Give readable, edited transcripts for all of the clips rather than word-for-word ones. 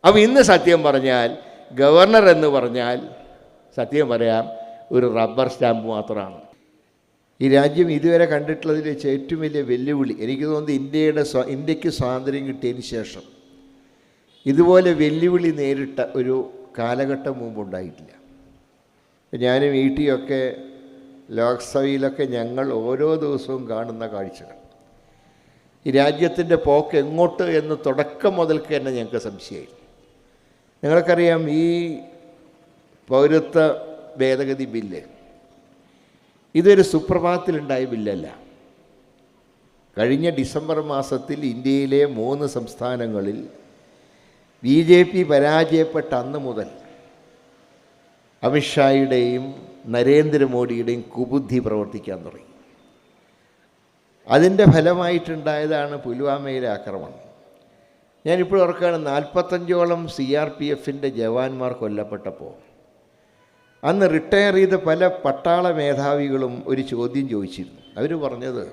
അപ്പോൾ ഇന്ന് സത്യം പറഞ്ഞാൽ ഗവർണർ എന്ന് പറഞ്ഞാൽ സത്യം പറയാം ഒരു റബ്ബർ സ്റ്റാമ്പ് മാത്രമാണ്. ഈ രാജ്യം ഇതുവരെ കണ്ടിട്ടുള്ളതിൽ വെച്ച് ഏറ്റവും വലിയ വെല്ലുവിളി എനിക്ക് തോന്നുന്നത് ഇന്ത്യക്ക് സ്വാതന്ത്ര്യം കിട്ടിയതിന് ശേഷം ഇതുപോലെ വെല്ലുവിളി നേരിട്ട ഒരു കാലഘട്ടം മുമ്പുണ്ടായിട്ടില്ല. ഞാനും ഈട്ടിയൊക്കെ ലോക്സഭയിലൊക്കെ ഞങ്ങൾ ഓരോ ദിവസവും കാണുന്ന കാഴ്ചകൾ, ഈ രാജ്യത്തിൻ്റെ പോക്ക് എങ്ങോട്ട് എന്ന് തുടക്കം മുതൽക്ക് തന്നെ ഞങ്ങൾക്ക് സംശയമായി. നിങ്ങൾക്കറിയാം, ഈ പൗരത്വ ഭേദഗതി ബില്ല് ഇതൊരു സുപ്രഭാതത്തിലുണ്ടായ ബില്ലല്ല. കഴിഞ്ഞ ഡിസംബർ മാസത്തിൽ ഇന്ത്യയിലെ 3 സംസ്ഥാനങ്ങളിൽ BJP പരാജയപ്പെട്ട അന്ന് മുതൽ അമിത്ഷായുടെയും നരേന്ദ്രമോദിയുടെയും കുബുദ്ധി പ്രവർത്തിക്കാൻ തുടങ്ങി. അതിൻ്റെ ഫലമായിട്ടുണ്ടായതാണ് പുൽവാമയിലെ ആക്രമണം. ഞാനിപ്പോൾ ഓർക്കുകയാണ്, 45ഓളം CRPFൻ്റെ ജവാന്മാർ കൊല്ലപ്പെട്ടപ്പോൾ അന്ന് റിട്ടയർ ചെയ്ത പല പട്ടാള മേധാവികളും ഒരു ചോദ്യം ചോദിച്ചിരുന്നു. അവർ പറഞ്ഞത്,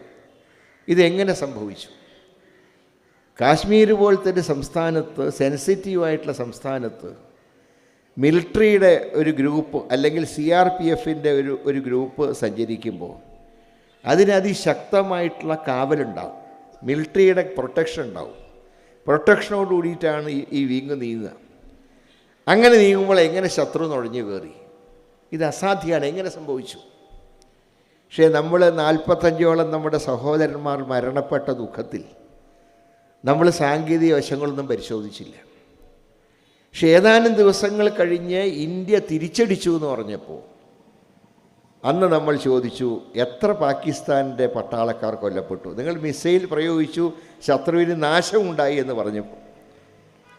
ഇതെങ്ങനെ സംഭവിച്ചു? കാശ്മീർ പോലത്തെ ഒരു സംസ്ഥാനത്ത്, സെൻസിറ്റീവായിട്ടുള്ള സംസ്ഥാനത്ത് മിലിറ്ററിയുടെ ഒരു ഗ്രൂപ്പ് അല്ലെങ്കിൽ CRPFൻ്റെ ഒരു ഗ്രൂപ്പ് സഞ്ചരിക്കുമ്പോൾ അതിന് അതിശക്തമായിട്ടുള്ള കാവലുണ്ടാവും, മിലിറ്ററിയുടെ പ്രൊട്ടക്ഷൻ ഉണ്ടാവും. പ്രൊട്ടക്ഷനോട് കൂടിയിട്ടാണ് ഈ വിങ് നീങ്ങുക. അങ്ങനെ നീങ്ങുമ്പോൾ എങ്ങനെ ശത്രു നുഴഞ്ഞു കയറി? ഇത് അസാധ്യമാണ്. എങ്ങനെ സംഭവിച്ചു? പക്ഷേ നമ്മൾ 45ഓളം നമ്മുടെ സഹോദരന്മാർ മരണപ്പെട്ട ദുഃഖത്തിൽ നമ്മൾ സാങ്കേതിക വശങ്ങളൊന്നും പരിശോധിച്ചില്ല. പക്ഷേ ഏതാനും ദിവസങ്ങൾ കഴിഞ്ഞ് ഇന്ത്യ തിരിച്ചടിച്ചു എന്ന് പറഞ്ഞപ്പോൾ അന്ന് നമ്മൾ ചോദിച്ചു, എത്ര പാകിസ്ഥാൻ്റെ പട്ടാളക്കാർ കൊല്ലപ്പെട്ടു? നിങ്ങൾ മിസൈൽ പ്രയോഗിച്ചു, ശത്രുവിന് നാശമുണ്ടായി എന്ന് പറഞ്ഞപ്പോൾ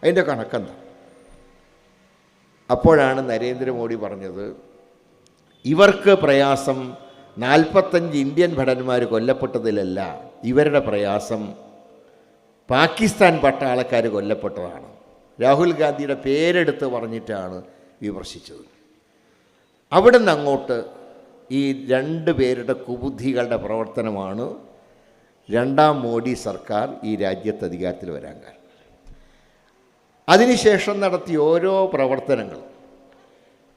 അതിൻ്റെ കണക്കെന്താ? അപ്പോഴാണ് നരേന്ദ്രമോദി പറഞ്ഞത്, ഇവർക്ക് പ്രയാസം 45 ഇന്ത്യൻ ഭടന്മാർ കൊല്ലപ്പെട്ടതിലല്ല, ഇവരുടെ പ്രയാസം പാകിസ്ഥാൻ പട്ടാളക്കാർ കൊല്ലപ്പെട്ടതാണ്. രാഹുൽ ഗാന്ധിയുടെ പേരെടുത്ത് പറഞ്ഞിട്ടാണ് വിമർശിച്ചത്. അവിടെ നിന്ന് അങ്ങോട്ട് ഈ 2 പേരുടെ കുബുദ്ധികളുടെ പ്രവർത്തനമാണ് 2ാം മോഡി സർക്കാർ ഈ രാജ്യത്ത് അധികാരത്തിൽ വരാൻ കാരണം. അതിനുശേഷം നടത്തിയ ഓരോ പ്രവർത്തനങ്ങളും,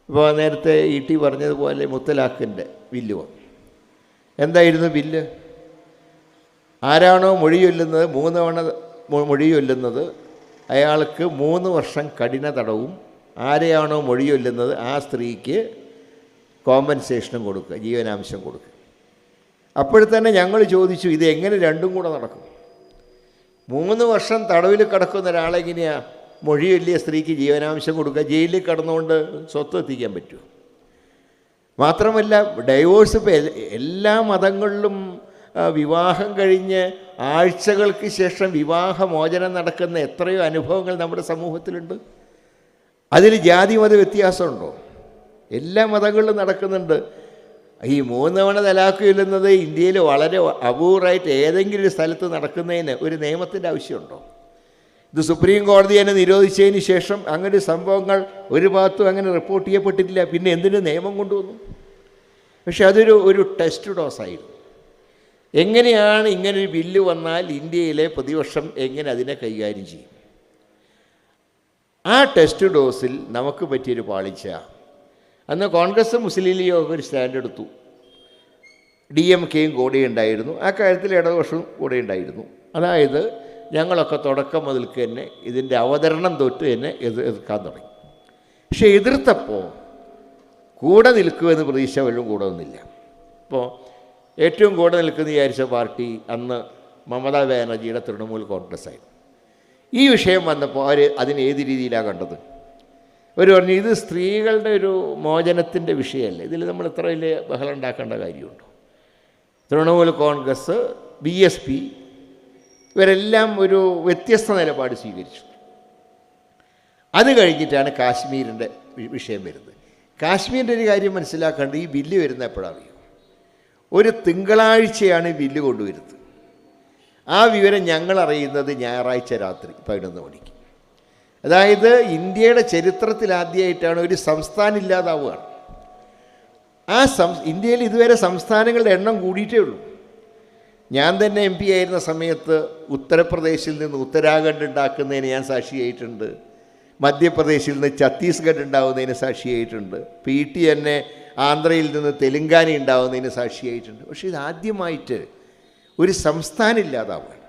ഇപ്പോൾ നേരത്തെ ET പറഞ്ഞതുപോലെ മുത്തലാഖിൻ്റെ ബില്ല് വന്നു. എന്തായിരുന്നു ബില്ല്? ആരാണോ മൊഴി ചൊല്ലുന്നത്, 3 തവണ മൊഴി ചൊല്ലുന്നത്, അയാൾക്ക് 3 വർഷം കഠിന തടവും, ആരെയാണോ മൊഴി ചൊല്ലുന്നത് ആ സ്ത്രീക്ക് കോമ്പൻസേഷനും കൊടുക്കുക, ജീവനാംശം കൊടുക്കുക. അപ്പോഴത്തന്നെ ഞങ്ങൾ ചോദിച്ചു, ഇത് എങ്ങനെ രണ്ടും കൂടെ നടക്കും? 3 വർഷം തടവിൽ കിടക്കുന്ന ഒരാളെങ്ങനെയാണ് മൊഴി ചൊല്ലിയ സ്ത്രീക്ക് ജീവനാംശം കൊടുക്കുക? ജയിലിൽ കിടന്നുകൊണ്ട് സ്വത്ത് എത്തിക്കാൻ പറ്റുമോ? മാത്രമല്ല, ഡൈവോഴ്സ് ഇപ്പോൾ എല്ലാ മതങ്ങളിലും വിവാഹം കഴിഞ്ഞ് ആഴ്ചകൾക്ക് ശേഷം വിവാഹമോചനം നടക്കുന്ന എത്രയോ അനുഭവങ്ങൾ നമ്മുടെ സമൂഹത്തിലുണ്ട്. അതിൽ ജാതി മത വ്യത്യാസമുണ്ടോ? എല്ലാ മതങ്ങളിലും നടക്കുന്നുണ്ട്. ഈ 3 തവണ തലാഖ് ചൊല്ലുന്നത് ഇന്ത്യയിൽ വളരെ അപൂർവമായിട്ട് ഏതെങ്കിലും ഒരു സ്ഥലത്ത് നടക്കുന്നതിന് ഒരു നിയമത്തിൻ്റെ ആവശ്യമുണ്ടോ? ഇത് സുപ്രീം കോടതി തന്നെ നിരോധിച്ചതിന് ശേഷം അങ്ങനെ സംഭവങ്ങൾ ഒരു ഭാഗത്തും അങ്ങനെ റിപ്പോർട്ട് ചെയ്യപ്പെട്ടിട്ടില്ല. പിന്നെ എന്തിനു നിയമം കൊണ്ടുവന്നു? പക്ഷെ അതൊരു ടെസ്റ്റ് ഡോസായിരുന്നു. എങ്ങനെയാണ് ഇങ്ങനൊരു ബില്ല് വന്നാൽ ഇന്ത്യയിലെ പ്രതിപക്ഷം എങ്ങനെ അതിനെ കൈകാര്യം ചെയ്യും? ആ ടെസ്റ്റ് ഡോസിൽ നമുക്ക് പറ്റിയൊരു പാളിച്ച, അന്ന് കോൺഗ്രസ് മുസ്ലിം ലീഗ് ഒരു സ്റ്റാൻഡ് എടുത്തു. DMKയും കൂടെ ഉണ്ടായിരുന്നു, ആ കാര്യത്തിൽ ഇടതുപക്ഷവും കൂടെ ഉണ്ടായിരുന്നു. അതായത് ഞങ്ങളൊക്കെ തുടക്കം മുതൽക്ക് തന്നെ ഇതിൻ്റെ അവതരണം തൊട്ട് തന്നെ എതിർക്കാൻ തുടങ്ങി. പക്ഷെ എതിർത്തപ്പോൾ കൂടെ നിൽക്കുമെന്ന് പ്രതീക്ഷ വല്ലതും കൂടെ ഒന്നുമില്ല. ഇപ്പോൾ ഏറ്റവും കൂടെ നിൽക്കുന്ന വിചാരിച്ച പാർട്ടി അന്ന് മമതാ ബാനർജിയുടെ തൃണമൂൽ കോൺഗ്രസ് ആയിരുന്നു. ഈ വിഷയം വന്നപ്പോൾ അവർ അതിന് ഏത് രീതിയിലാണ് കണ്ടത്? അവർ പറഞ്ഞു, ഇത് സ്ത്രീകളുടെ ഒരു മോചനത്തിൻ്റെ വിഷയമല്ല, ഇതിൽ നമ്മൾ ഇത്ര വലിയ ബഹളം ഉണ്ടാക്കേണ്ട കാര്യമുണ്ടോ? തൃണമൂൽ കോൺഗ്രസ്, BSP ഇവരെല്ലാം ഒരു വ്യത്യസ്ത നിലപാട് സ്വീകരിച്ചു. അത് കഴിഞ്ഞിട്ടാണ് കാശ്മീരിൻ്റെ വിഷയം വരുന്നത്. കാശ്മീരിൻ്റെ ഒരു കാര്യം മനസ്സിലാക്കേണ്ടത്, ഈ ബില്ല് വരുന്ന എപ്പോഴറിയോ? ഒരു തിങ്കളാഴ്ചയാണ് ഈ ബില്ല് കൊണ്ടുവരുന്നത്. ആ വിവരം ഞങ്ങൾ അറിയുന്നത് ഞായറാഴ്ച രാത്രി 11 മണിക്ക്. അതായത് ഇന്ത്യയുടെ ചരിത്രത്തിൽ ആദ്യമായിട്ടാണ് ഒരു സംസ്ഥാനം ഇല്ലാതാവുകയാണ്. ഇന്ത്യയിൽ ഇതുവരെ സംസ്ഥാനങ്ങളുടെ എണ്ണം കൂടിയിട്ടേ ഉള്ളൂ. ഞാൻ തന്നെ MP ആയിരുന്ന സമയത്ത് ഉത്തർപ്രദേശിൽ നിന്ന് ഉത്തരാഖണ്ഡ് ഉണ്ടാക്കുന്നതിന് ഞാൻ സാക്ഷിയായിട്ടുണ്ട്. മധ്യപ്രദേശിൽ നിന്ന് ഛത്തീസ്ഗഡ് ഉണ്ടാവുന്നതിന് സാക്ഷിയായിട്ടുണ്ട്. PT തന്നെ ആന്ധ്രയിൽ നിന്ന് തെലുങ്കാന ഉണ്ടാവുന്നതിന് സാക്ഷിയായിട്ടുണ്ട്. പക്ഷേ ഇതാദ്യമായിട്ട് ഒരു സംസ്ഥാനം ഇല്ലാതാവുകയാണ്.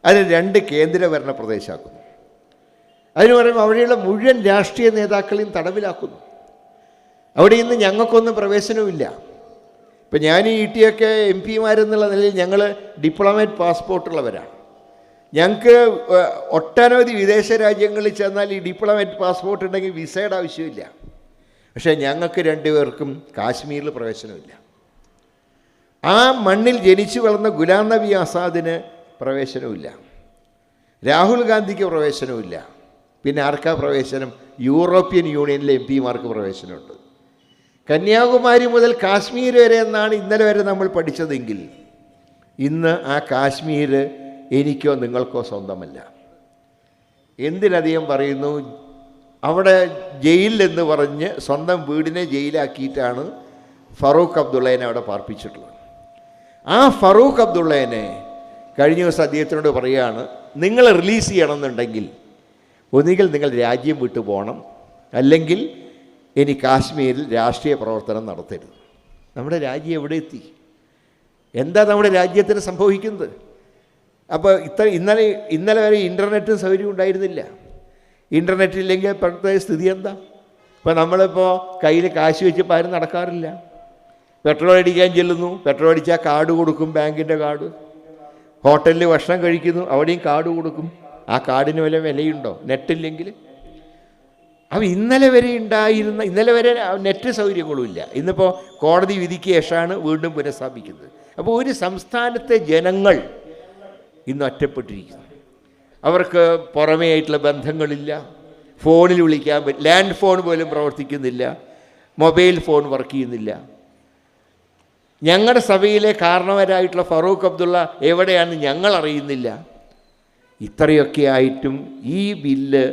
അതിന് 2 കേന്ദ്രഭരണ പ്രദേശമാക്കുന്നു. അതിന് പറയുമ്പോൾ അവിടെയുള്ള മുഴുവൻ രാഷ്ട്രീയ നേതാക്കളെയും തടവിലാക്കുന്നു. അവിടെ ഇന്ന് ഞങ്ങൾക്കൊന്നും പ്രവേശനവുമില്ല. ഇപ്പം ഞാൻ ഈ ET MP മാരെന്നുള്ള നിലയിൽ ഞങ്ങൾ ഡിപ്ലോമാറ്റ് പാസ്പോർട്ടുള്ളവരാണ്. ഞങ്ങൾക്ക് ഒട്ടനവധി വിദേശ രാജ്യങ്ങളിൽ ചെന്നാൽ ഈ ഡിപ്ലോമാറ്റ് പാസ്പോർട്ട് ഉണ്ടെങ്കിൽ വിസയുടെ ആവശ്യമില്ല. പക്ഷേ ഞങ്ങൾക്ക് 2 പേർക്കും കാശ്മീരിൽ പ്രവേശനമില്ല. ആ മണ്ണിൽ ജനിച്ചു വളർന്ന ഗുലാം നബി ആസാദിന് പ്രവേശനമില്ല. രാഹുൽ ഗാന്ധിക്ക് പ്രവേശനമില്ല. പിന്നെ ആർക്കാ പ്രവേശനം? യൂറോപ്യൻ യൂണിയനിലെ MP മാർക്ക് പ്രവേശനമുണ്ട്. കന്യാകുമാരി മുതൽ കാശ്മീർ വരെ എന്നാണ് ഇന്നലെ വരെ നമ്മൾ പഠിച്ചതെങ്കിൽ ഇന്ന് ആ കാശ്മീർ എനിക്കോ നിങ്ങൾക്കോ സ്വന്തമല്ല. എന്തിനധികം പറയുന്നു, അവിടെ ജയിലിലെന്ന് പറഞ്ഞ് സ്വന്തം വീടിനെ ജയിലാക്കിയിട്ടാണ് ഫറൂഖ് അബ്ദുള്ളേനെ അവിടെ പാർപ്പിച്ചിട്ടുള്ളത്. ആ ഫറൂഖ് അബ്ദുള്ളേനെ കഴിഞ്ഞ ദിവസം അദ്ദേഹത്തിനോട് പറയുകയാണ്, നിങ്ങൾ റിലീസ് ചെയ്യണമെന്നുണ്ടെങ്കിൽ ഒന്നുകിൽ നിങ്ങൾ രാജ്യം വിട്ടു പോകണം, അല്ലെങ്കിൽ ഇനി കാശ്മീരിൽ രാഷ്ട്രീയ പ്രവർത്തനം നടത്തരുത്. നമ്മുടെ രാജ്യം എവിടെ എത്തി? എന്താ നമ്മുടെ രാജ്യത്തിന് സംഭവിക്കുന്നത്? അപ്പോൾ ഇന്നലെ വരെ ഇൻ്റർനെറ്റും സൗകര്യം ഉണ്ടായിരുന്നില്ല. ഇൻ്റർനെറ്റ് ഇല്ലെങ്കിൽ ഇപ്പോഴത്തെ സ്ഥിതി എന്താ? ഇപ്പോൾ നമ്മളിപ്പോൾ കയ്യിൽ കാശ് വെച്ചപ്പോൾ ആരും നടക്കാറില്ല. പെട്രോൾ അടിക്കാൻ ചെല്ലുന്നു, പെട്രോൾ അടിച്ചാൽ കാർഡ് കൊടുക്കും, ബാങ്കിൻ്റെ കാർഡ്. ഹോട്ടലിൽ ഭക്ഷണം കഴിക്കുന്നു, അവിടെയും കാർഡ് കൊടുക്കും. ആ കാർഡിന് വല്ല വിലയുണ്ടോ നെറ്റില്ലെങ്കിൽ? അപ്പോൾ ഇന്നലെ വരെ നെറ്റ് സൗകര്യങ്ങളുമില്ല. ഇന്നിപ്പോൾ കോടതി വിധിക്ക് ശേഷമാണ് വീണ്ടും പുനഃസ്ഥാപിക്കുന്നത്. അപ്പോൾ ഒരു സംസ്ഥാനത്തെ ജനങ്ങൾ ഇന്ന് ഒറ്റപ്പെട്ടിരിക്കുന്നു. അവർക്ക് പുറമേ ആയിട്ടുള്ള ബന്ധങ്ങളില്ല, ഫോണിൽ വിളിക്കാൻ ലാൻഡ് ഫോൺ പോലും പ്രവർത്തിക്കുന്നില്ല, മൊബൈൽ ഫോൺ വർക്ക് ചെയ്യുന്നില്ല. ഞങ്ങളുടെ സഭയിലെ കാരണവരായിട്ടുള്ള ഫറൂഖ് അബ്ദുള്ള എവിടെയാണെന്ന് ഞങ്ങൾ അറിയുന്നില്ല. ഇത്രയൊക്കെ ആയിട്ടും ഈ ബില്ല്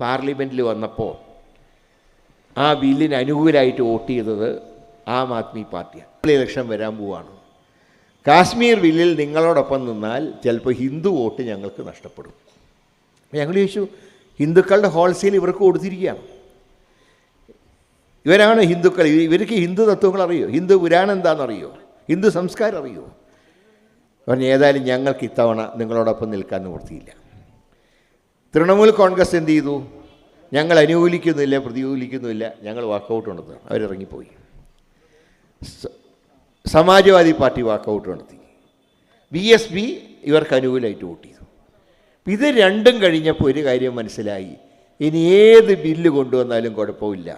പാർലമെൻറ്റിൽ വന്നപ്പോൾ ആ ബില്ലിന് അനുകൂലമായിട്ട് വോട്ട് ചെയ്തത് ആം ആദ്മി പാർട്ടിയാണ്. ഇലക്ഷൻ വരാൻ പോവാണ്. കാശ്മീർ ബില്ലിൽ നിങ്ങളോടൊപ്പം നിന്നാൽ ചിലപ്പോൾ ഹിന്ദു വോട്ട് ഞങ്ങൾക്ക് നഷ്ടപ്പെടും. ഞങ്ങൾ ചോദിച്ചു, ഹിന്ദുക്കളുടെ ഹോൾസെയിൽ ഇവർക്ക് കൊടുത്തിരിക്കുകയാണ്. ഇവരാണ് ഹിന്ദുക്കൾ. ഇവർക്ക് ഹിന്ദു തത്വങ്ങൾ അറിയോ? ഹിന്ദു പുരാണം എന്താണെന്നറിയോ? ഹിന്ദു സംസ്കാരം അറിയോ? പറഞ്ഞ് ഏതായാലും ഞങ്ങൾക്ക് ഇത്തവണ നിങ്ങളോടൊപ്പം നിൽക്കാൻ നിവൃത്തിയില്ല. തൃണമൂൽ കോൺഗ്രസ് എന്ത് ചെയ്തു? ഞങ്ങൾ അനുകൂലിക്കുന്നില്ല, പ്രതികൂലിക്കുന്നില്ല, ഞങ്ങൾ വാക്കൗട്ട് നടത്തുക. അവരിറങ്ങിപ്പോയി. സമാജ്വാദി പാർട്ടി വാക്കൗട്ട് നടത്തി. BSP ഇവർക്ക് അനുകൂലമായിട്ട് വോട്ട് ചെയ്തു. ഇത് രണ്ടും കഴിഞ്ഞപ്പോൾ ഒരു കാര്യം മനസ്സിലായി, ഇനി ഏത് ബില്ല് കൊണ്ടുവന്നാലും കുഴപ്പമില്ല,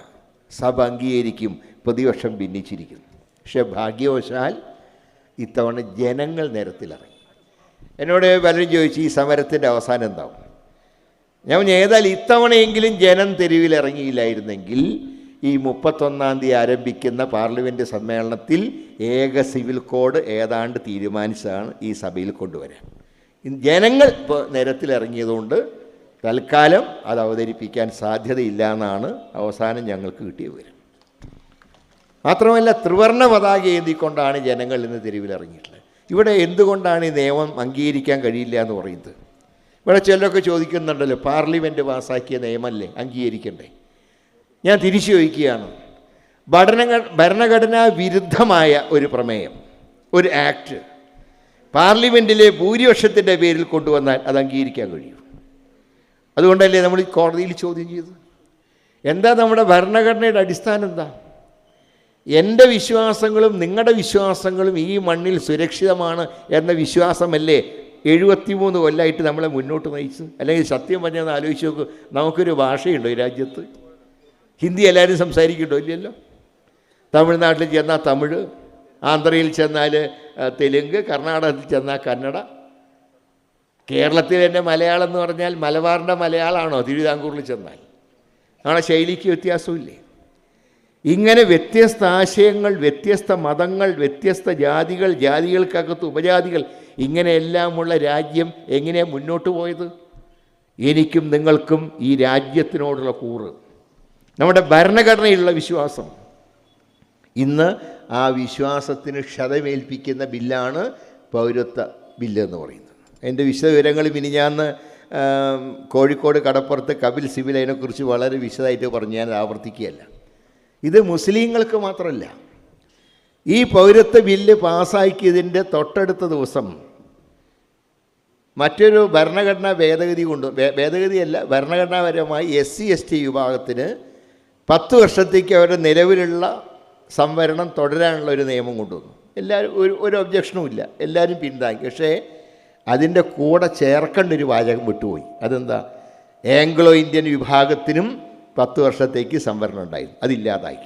സഭ അംഗീകരിക്കും, പ്രതിപക്ഷം ഭിന്നിച്ചിരിക്കുന്നു. പക്ഷേ ഭാഗ്യവശാൽ ഇത്തവണ ജനങ്ങൾ നിരത്തിലിറങ്ങി. എന്നോട് പലരും ചോദിച്ചു, ഈ സമരത്തിൻ്റെ അവസാനം എന്താവും? ഞാൻ ഏതായാലും ഇത്തവണയെങ്കിലും ജനം തെരുവിലിറങ്ങിയില്ലായിരുന്നെങ്കിൽ ഈ 31-ാം തീയതി ആരംഭിക്കുന്ന പാർലമെൻറ്റ് സമ്മേളനത്തിൽ ഏക സിവിൽ കോഡ് ഏതാണ്ട് തീരുമാനിച്ചതാണ് ഈ സഭയിൽ കൊണ്ടുവരാൻ. ജനങ്ങൾ ഇപ്പോൾ നിരത്തിലിറങ്ങിയതുകൊണ്ട് തൽക്കാലം അത് അവതരിപ്പിക്കാൻ സാധ്യതയില്ല എന്നാണ് അവസാനം ഞങ്ങൾക്ക് കിട്ടിയ വിവരം. മാത്രമല്ല, ത്രിവർണ്ണ പതാക ഏന്തിക്കൊണ്ടാണ് ജനങ്ങൾ ഇന്ന് തെരുവിലിറങ്ങിയിട്ടുള്ളത്. ഇവിടെ എന്തുകൊണ്ടാണ് ഈ നിയമം അംഗീകരിക്കാൻ കഴിയില്ല എന്ന് പറയുന്നത്? ഇവിടെ ചിലരൊക്കെ ചോദിക്കുന്നുണ്ടല്ലോ, പാർലമെൻറ്റ് പാസ്സാക്കിയ നിയമമല്ലേ അംഗീകരിക്കണ്ടേ? ഞാൻ തിരിച്ചു ചോദിക്കുകയാണ്, ഭരണഘടനാ വിരുദ്ധമായ ഒരു പ്രമേയം, ഒരു ആക്ട് പാർലമെൻറ്റിലെ ഭൂരിപക്ഷത്തിൻ്റെ പേരിൽ കൊണ്ടുവന്നാൽ അത് അംഗീകരിക്കാൻ കഴിയും. അതുകൊണ്ടല്ലേ നമ്മൾ ഈ കോടതിയിൽ ചോദ്യം ചെയ്തത്. എന്താ നമ്മുടെ ഭരണഘടനയുടെ അടിസ്ഥാനം? എന്താ? എൻ്റെ വിശ്വാസങ്ങളും നിങ്ങളുടെ വിശ്വാസങ്ങളും ഈ മണ്ണിൽ സുരക്ഷിതമാണ് എന്ന വിശ്വാസമല്ലേ 73 കൊല്ലമായിട്ട് നമ്മളെ മുന്നോട്ട് നയിച്ചു. അല്ലെങ്കിൽ സത്യം പറഞ്ഞാൽ ആലോചിച്ച് നോക്ക്, നമുക്കൊരു ഭാഷയുണ്ടോ ഈ രാജ്യത്ത്? ഹിന്ദി എല്ലാവരും സംസാരിക്കുന്നുണ്ടോ? ഇല്ലല്ലോ. തമിഴ്നാട്ടിൽ ചെന്നാൽ തമിഴ്, ആന്ധ്രയിൽ ചെന്നാൽ തെലുങ്ക്, കർണാടകത്തിൽ ചെന്നാൽ കന്നഡ. കേരളത്തിൽ തന്നെ മലയാളം എന്ന് പറഞ്ഞാൽ മലബാറിൻ്റെ മലയാളമാണോ തിരുവിതാംകൂറിൽ ചെന്നാൽ? നമ്മുടെ ശൈലിക്ക് വ്യത്യാസമില്ലേ? ഇങ്ങനെ വ്യത്യസ്ത ആശയങ്ങൾ, വ്യത്യസ്ത മതങ്ങൾ, വ്യത്യസ്ത ജാതികൾ, ജാതികൾക്കകത്ത് ഉപജാതികൾ, ഇങ്ങനെയെല്ലാമുള്ള രാജ്യം എങ്ങനെയാണ് മുന്നോട്ട് പോയത്? എനിക്കും നിങ്ങൾക്കും ഈ രാജ്യത്തിനോടുള്ള കൂറ്, നമ്മുടെ ഭരണഘടനയിലുള്ള വിശ്വാസം, ഇന്ന് ആ വിശ്വാസത്തിന് ക്ഷതമേൽപ്പിക്കുന്ന ബില്ലാണ് പൗരത്വ ബില്ല് എന്ന് പറയുന്നത്. അതിൻ്റെ വിശദവിവരങ്ങൾ മിനിഞ്ഞാന്ന് കോഴിക്കോട് കടപ്പുറത്ത് കപിൽ സിബിൽ അതിനെക്കുറിച്ച് വളരെ വിശദമായിട്ട് പറഞ്ഞ് ഞാൻ ആവർത്തിക്കുകയല്ല. ഇത് മുസ്ലിങ്ങൾക്ക് മാത്രമല്ല. ഈ പൗരത്വ ബില്ല് പാസ്സാക്കിയതിൻ്റെ തൊട്ടടുത്ത ദിവസം മറ്റൊരു ഭരണഘടനാ ഭേദഗതിയല്ല, ഭരണഘടനാപരമായി SC/ST വിഭാഗത്തിന് 10 വർഷത്തേക്ക് അവരുടെ നിലവിലുള്ള സംവരണം തുടരാനുള്ള ഒരു നിയമം കൊണ്ടുവന്നു. എല്ലാവരും ഒരു ഒബ്ജക്ഷനും ഇല്ല, എല്ലാവരും പിന്താങ്ങി. പക്ഷേ അതിൻ്റെ കൂടെ ചേർക്കേണ്ട ഒരു വാചകം വിട്ടുപോയി. അതെന്താ? ആംഗ്ലോ ഇന്ത്യൻ വിഭാഗത്തിനും 10 വർഷത്തേക്ക് സംവരണം ഉണ്ടായിരുന്നു, അതില്ലാതായി.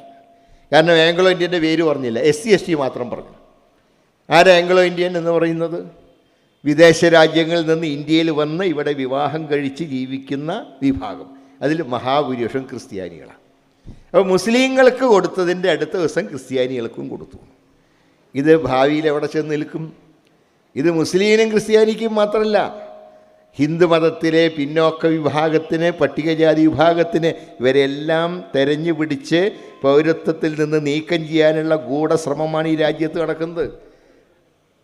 കാരണം ആംഗ്ലോ ഇന്ത്യൻ്റെ പേര് പറഞ്ഞില്ല, SC/ST മാത്രം പറഞ്ഞു. ആരാ ആംഗ്ലോ ഇന്ത്യൻ എന്ന് പറയുന്നത്? വിദേശ രാജ്യങ്ങളിൽ നിന്ന് ഇന്ത്യയിൽ വന്ന് ഇവിടെ വിവാഹം കഴിച്ച് ജീവിക്കുന്ന വിഭാഗം. അതിൽ മഹാഭൂരിപക്ഷം ക്രിസ്ത്യാനികളാണ്. അപ്പോൾ മുസ്ലിങ്ങൾക്ക് കൊടുത്തതിൻ്റെ അടുത്ത ദിവസം ക്രിസ്ത്യാനികൾക്കും കൊടുത്തു. ഇത് ഭാവിയിൽ എവിടെ ചെന്ന് നിൽക്കും? ഇത് മുസ്ലിമിനും ക്രിസ്ത്യാനിക്കും മാത്രമല്ല, ഹിന്ദുമതത്തിലെ പിന്നോക്ക വിഭാഗത്തിന്, പട്ടികജാതി വിഭാഗത്തിന്, ഇവരെല്ലാം തെരഞ്ഞു പിടിച്ച് പൗരത്വത്തിൽ നിന്ന് നീക്കം ചെയ്യാനുള്ള ഗൂഢശ്രമമാണ് ഈ രാജ്യത്ത് നടക്കുന്നത്.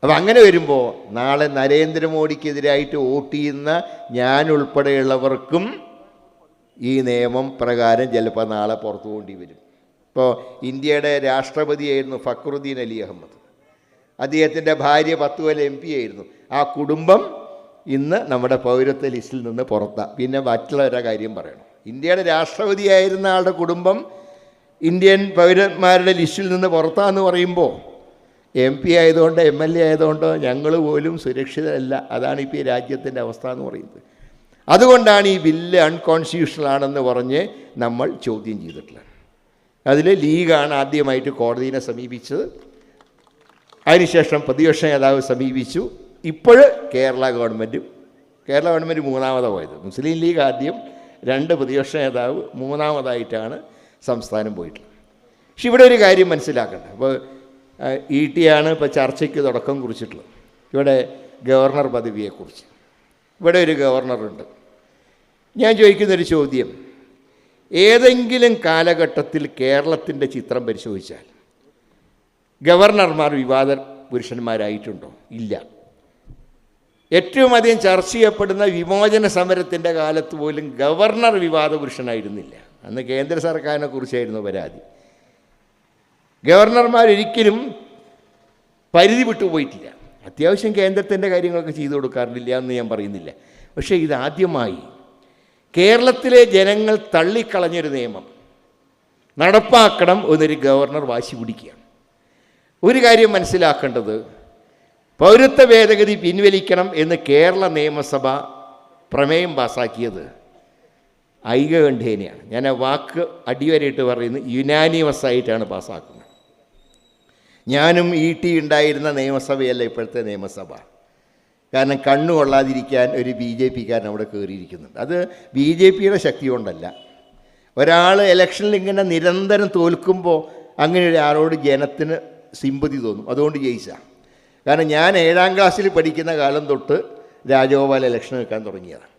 അപ്പം അങ്ങനെ വരുമ്പോൾ നാളെ നരേന്ദ്രമോദിക്കെതിരായിട്ട് വോട്ട് ചെയ്യുന്ന ഞാൻ ഉൾപ്പെടെയുള്ളവർക്കും ഈ നിയമം പ്രകാരം ചിലപ്പോൾ നാളെ പുറത്തു കൊണ്ടി വരും. ഇപ്പോൾ ഇന്ത്യയുടെ രാഷ്ട്രപതിയായിരുന്നു ഫക്രുദ്ദീൻ അലി അഹമ്മദ്. അദ്ദേഹത്തിൻ്റെ ഭാര്യ 10 കൊല്ലം MP ആയിരുന്നു. ആ കുടുംബം ഇന്ന് നമ്മുടെ പൗരത്വ ലിസ്റ്റിൽ നിന്ന് പുറത്താണ്. പിന്നെ മറ്റുള്ളവരുടെ കാര്യം പറയണം. ഇന്ത്യയുടെ രാഷ്ട്രപതിയായിരുന്ന ആളുടെ കുടുംബം ഇന്ത്യൻ പൗരന്മാരുടെ ലിസ്റ്റിൽ നിന്ന് പുറത്താന്ന് പറയുമ്പോൾ MP ആയതുകൊണ്ട് MLA ആയതുകൊണ്ടോ ഞങ്ങൾ പോലും സുരക്ഷിതരല്ല. അതാണ് ഇപ്പോൾ ഈ രാജ്യത്തിൻ്റെ അവസ്ഥ എന്ന് പറയുന്നത്. അതുകൊണ്ടാണ് ഈ ബില്ല് അൺകോൺസ്റ്റിറ്റ്യൂഷണൽ ആണെന്ന് പറഞ്ഞ് നമ്മൾ ചോദ്യം ചെയ്തിട്ടുള്ളത്. അതിൽ ലീഗാണ് ആദ്യമായിട്ട് കോടതിയെ സമീപിച്ചത്. അതിനുശേഷം പ്രതിപക്ഷ നേതാവ് സമീപിച്ചു. ഇപ്പോൾ കേരള ഗവൺമെൻറ് മൂന്നാമതാണ് പോയത്. മുസ്ലിം ലീഗ് ആദ്യം, 2 പ്രതിപക്ഷ നേതാവ്, മൂന്നാമതായിട്ടാണ് സംസ്ഥാനം പോയിട്ടുള്ളത്. പക്ഷെ ഇവിടെ ഒരു കാര്യം മനസ്സിലാക്കേണ്ടത്, അപ്പോൾ ET ആണ് ഇപ്പോൾ ചർച്ചയ്ക്ക് തുടക്കം കുറിച്ചിട്ടുള്ളത്. ഇവിടെ ഗവർണർ പദവിയെക്കുറിച്ച്. ഇവിടെ ഒരു ഗവർണറുണ്ട്. ഞാൻ ചോദിക്കുന്നൊരു ചോദ്യം, ഏതെങ്കിലും കാലഘട്ടത്തിൽ കേരളത്തിൻ്റെ ചിത്രം പരിശോധിച്ചാൽ ഗവർണർമാർ വിവാദ പുരുഷന്മാരായിട്ടുണ്ടോ? ഇല്ല. ഏറ്റവും അധികം ചർച്ച ചെയ്യപ്പെടുന്ന വിമോചന സമരത്തിൻ്റെ കാലത്ത് പോലും ഗവർണർ വിവാദ പുരുഷനായിരുന്നില്ല. അന്ന് കേന്ദ്ര സർക്കാരിനെ കുറിച്ചായിരുന്നു പരാതി. ഗവർണർമാരൊരിക്കലും പരിധി വിട്ടുപോയിട്ടില്ല. അത്യാവശ്യം കേന്ദ്രത്തിൻ്റെ കാര്യങ്ങളൊക്കെ ചെയ്തു കൊടുക്കാറില്ല എന്ന് ഞാൻ പറയുന്നില്ല. പക്ഷേ ഇതാദ്യമായി കേരളത്തിലെ ജനങ്ങൾ തള്ളിക്കളഞ്ഞൊരു നിയമം നടപ്പാക്കണം എന്നൊരു ഗവർണർ വാശി പിടിക്കുകയാണ്. ഒരു കാര്യം മനസ്സിലാക്കേണ്ടത്, പൗരത്വ ഭേദഗതി പിൻവലിക്കണം എന്ന് കേരള നിയമസഭ പ്രമേയം പാസ്സാക്കിയത് ഐകകണ്ഠേനയാണ്. ഞാൻ ആ വാക്ക് അടിവരയിട്ട് പറയുന്നത്, യുനാനിമസ് ആയിട്ടാണ് പാസ്സാക്കുന്നത്. ഞാനും ET ഉണ്ടായിരുന്ന നിയമസഭയല്ല ഇപ്പോഴത്തെ നിയമസഭ. കാരണം കണ്ണു കൊള്ളാതിരിക്കാൻ ഒരു BJP-കാരൻ അവിടെ കയറിയിരിക്കുന്നുണ്ട്. അത് BJP-യുടെ ശക്തി കൊണ്ടല്ല. ഒരാൾ ഇലക്ഷനിൽ ഇങ്ങനെ നിരന്തരം തോൽക്കുമ്പോൾ അങ്ങനെ ഒരാളോട് ജനത്തിന് സിമ്പതി തോന്നും, അതുകൊണ്ട് ജയിച്ചാൽ. കാരണം ഞാൻ 7ാം ക്ലാസ്സിൽ പഠിക്കുന്ന കാലം തൊട്ട് രാജഗോപാൽ ഇലക്ഷൻ നിൽക്കാൻ തുടങ്ങിയതാണ്.